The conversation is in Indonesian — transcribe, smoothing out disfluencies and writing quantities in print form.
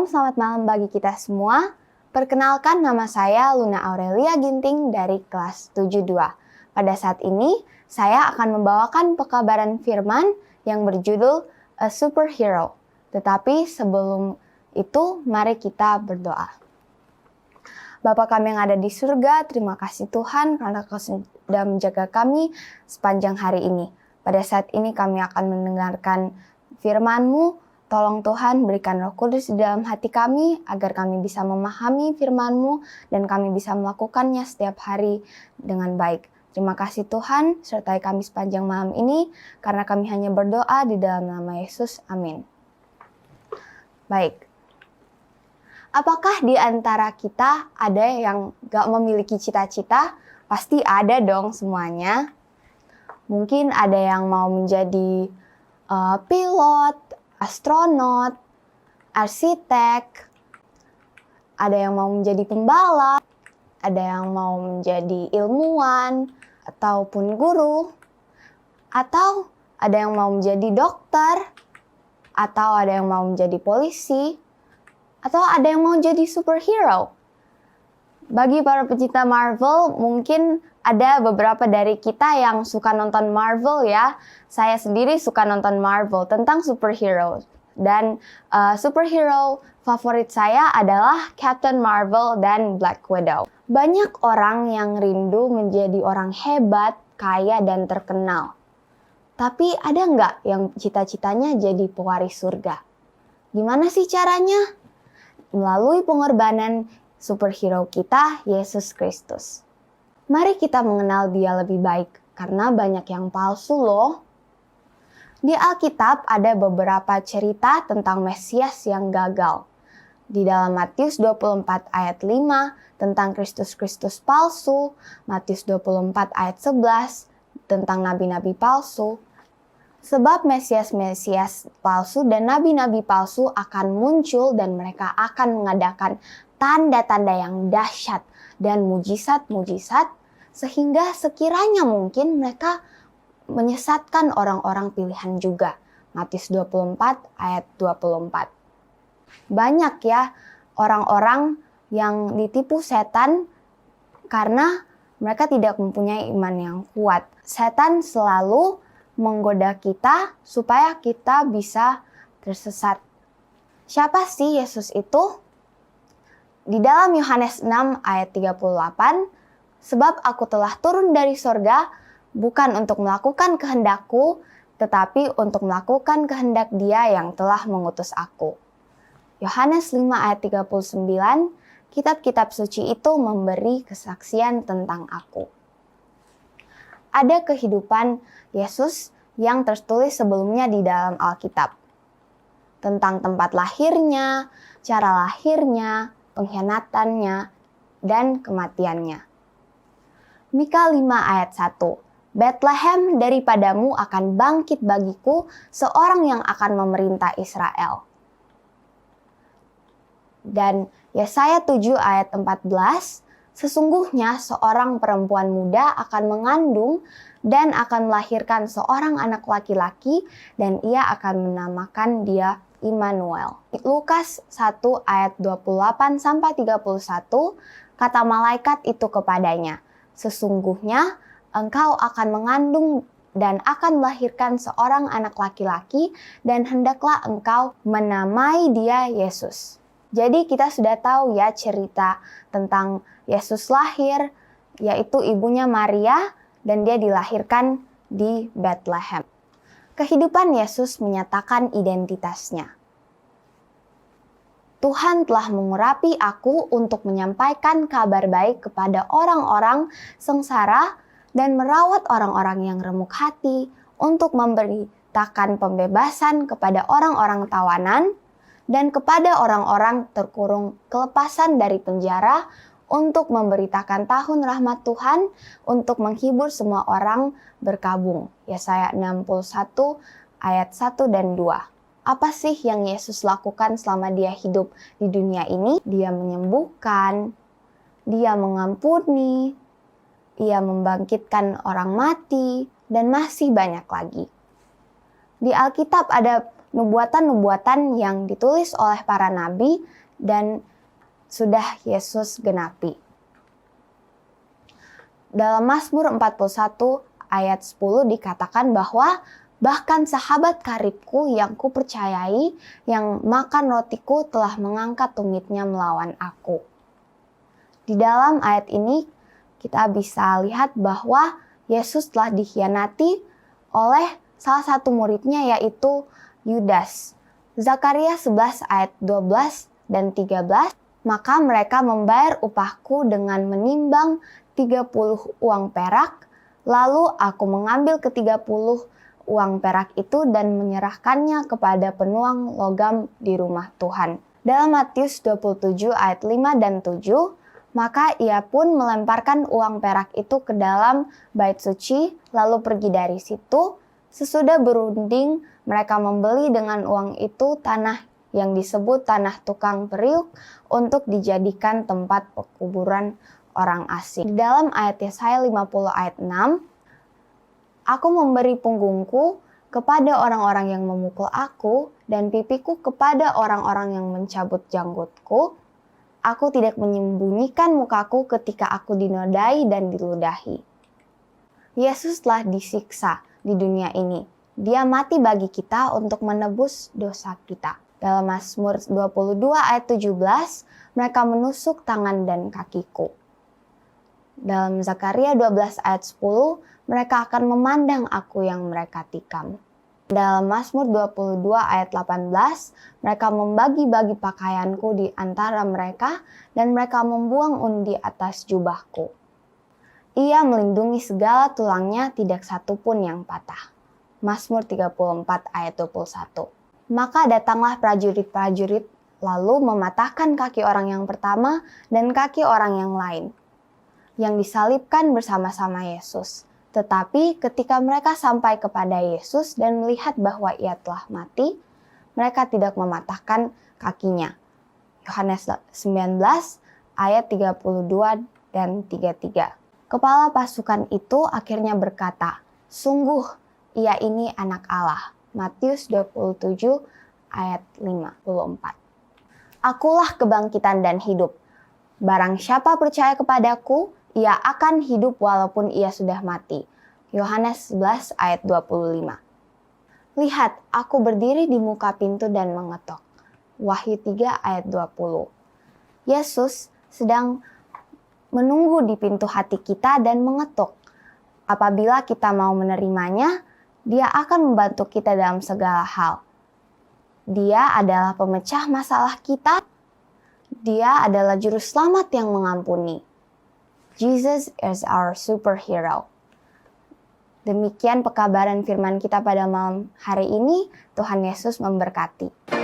Shalom, selamat malam bagi kita semua. Perkenalkan, nama saya Luna Aurelia Ginting dari kelas 72. Pada saat ini, saya akan membawakan pekabaran firman yang berjudul A Superhero. Tetapi sebelum itu, mari kita berdoa. Bapa kami yang ada di surga, terima kasih Tuhan karena Kau sudah menjaga kami sepanjang hari ini. Pada saat ini kami akan mendengarkan firman-Mu. Tolong Tuhan berikan Roh Kudus di dalam hati kami agar kami bisa memahami firman-Mu dan kami bisa melakukannya setiap hari dengan baik. Terima kasih Tuhan, sertai kami sepanjang malam ini karena kami hanya berdoa di dalam nama Yesus. Amin. Baik. Apakah di antara kita ada yang gak memiliki cita-cita? Pasti ada dong semuanya. Mungkin ada yang mau menjadi pilot, astronot, arsitek, ada yang mau menjadi pembalap, ada yang mau menjadi ilmuwan ataupun guru, atau ada yang mau menjadi dokter, atau ada yang mau menjadi polisi, atau ada yang mau jadi superhero. Bagi para pecinta Marvel, mungkin ada beberapa dari kita yang suka nonton Marvel ya. Saya sendiri suka nonton Marvel tentang superhero. Dan superhero favorit saya adalah Captain Marvel dan Black Widow. Banyak orang yang rindu menjadi orang hebat, kaya, dan terkenal. Tapi ada nggak yang cita-citanya jadi pewaris surga? Gimana sih caranya? Melalui pengorbanan superhero kita, Yesus Kristus. Mari kita mengenal Dia lebih baik, karena banyak yang palsu loh. Di Alkitab ada beberapa cerita tentang Mesias yang gagal. Di dalam Matius 24 ayat 5 tentang Kristus-Kristus palsu, Matius 24 ayat 11 tentang nabi-nabi palsu. Sebab Mesias-Mesias palsu dan nabi-nabi palsu akan muncul dan mereka akan mengadakan tanda-tanda yang dahsyat dan mujizat-mujizat sehingga sekiranya mungkin mereka menyesatkan orang-orang pilihan juga. Matius 24 ayat 24. Banyak ya orang-orang yang ditipu setan karena mereka tidak mempunyai iman yang kuat. Setan selalu menggoda kita supaya kita bisa tersesat. Siapa sih Yesus itu? Di dalam Yohanes 6 ayat 38, sebab aku telah turun dari sorga bukan untuk melakukan kehendakku, tetapi untuk melakukan kehendak Dia yang telah mengutus aku. Yohanes 5 ayat 39, kitab-kitab suci itu memberi kesaksian tentang aku. Ada kehidupan Yesus yang tertulis sebelumnya di dalam Alkitab. Tentang tempat lahirnya, cara lahirnya, pengkhianatannya, dan kematiannya. Mika 5 ayat 1. Betlehem, daripadamu akan bangkit bagiku seorang yang akan memerintah Israel. Dan Yesaya 7 ayat 14. Sesungguhnya seorang perempuan muda akan mengandung dan akan melahirkan seorang anak laki-laki dan ia akan menamakan dia Immanuel. Lukas 1 ayat 28 sampai 31, kata malaikat itu kepadanya, sesungguhnya engkau akan mengandung dan akan melahirkan seorang anak laki-laki dan hendaklah engkau menamai dia Yesus. Jadi kita sudah tahu ya cerita tentang Yesus lahir, yaitu ibunya Maria dan dia dilahirkan di Bethlehem. Kehidupan Yesus menyatakan identitasnya. Tuhan telah mengurapi aku untuk menyampaikan kabar baik kepada orang-orang sengsara dan merawat orang-orang yang remuk hati, untuk memberitakan pembebasan kepada orang-orang tawanan dan kepada orang-orang terkurung kelepasan dari penjara, untuk memberitakan tahun rahmat Tuhan, untuk menghibur semua orang berkabung. Yesaya 61 ayat 1 dan 2. Apa sih yang Yesus lakukan selama dia hidup di dunia ini? Dia menyembuhkan, dia mengampuni, ia membangkitkan orang mati, dan masih banyak lagi. Di Alkitab ada nubuatan-nubuatan yang ditulis oleh para nabi dan sudah Yesus genapi. Dalam Mazmur 41 ayat 10 dikatakan bahwa bahkan sahabat karibku yang kupercayai, yang makan rotiku telah mengangkat tumitnya melawan aku. Di dalam ayat ini kita bisa lihat bahwa Yesus telah dikhianati oleh salah satu muridnya, yaitu Yudas. Zakaria 11 ayat 12 dan 13, maka mereka membayar upahku dengan menimbang 30 uang perak, lalu aku mengambil ke-30 uang perak itu dan menyerahkannya kepada penuang logam di rumah Tuhan. Dalam Matius 27 ayat 5 dan 7, maka ia pun melemparkan uang perak itu ke dalam bait suci, lalu pergi dari situ. Sesudah berunding, mereka membeli dengan uang itu tanah yang disebut tanah tukang periuk untuk dijadikan tempat pekuburan orang asing. Di dalam ayat Yesaya 50 ayat 6, aku memberi punggungku kepada orang-orang yang memukul aku dan pipiku kepada orang-orang yang mencabut janggutku. Aku tidak menyembunyikan mukaku ketika aku dinodai dan diludahi. Yesus telah disiksa di dunia ini. Dia mati bagi kita untuk menebus dosa kita. Dalam Mazmur 22 ayat 17, mereka menusuk tangan dan kakiku. Dalam Zakaria 12 ayat 10, mereka akan memandang aku yang mereka tikam. Dalam Mazmur 22 ayat 18, mereka membagi-bagi pakaianku di antara mereka dan mereka membuang undi atas jubahku. Ia melindungi segala tulangnya, tidak satu pun yang patah. Mazmur 34 ayat 21. Maka datanglah prajurit-prajurit lalu mematahkan kaki orang yang pertama dan kaki orang yang lain, yang disalibkan bersama-sama Yesus. Tetapi ketika mereka sampai kepada Yesus dan melihat bahwa ia telah mati, mereka tidak mematahkan kakinya. Yohanes 19 ayat 32 dan 33. Kepala pasukan itu akhirnya berkata, "Sungguh ia ini anak Allah." Matius 27 ayat 54. Akulah kebangkitan dan hidup. Barang siapa percaya kepadaku, ia akan hidup walaupun ia sudah mati. Yohanes 11 ayat 25. Lihat, aku berdiri di muka pintu dan mengetok. Wahyu 3 ayat 20. Yesus sedang menunggu di pintu hati kita dan mengetuk. Apabila kita mau menerimanya, Dia akan membantu kita dalam segala hal. Dia adalah pemecah masalah kita. Dia adalah juru selamat yang mengampuni. Jesus is our superhero. Demikian pekabaran firman kita pada malam hari ini. Tuhan Yesus memberkati.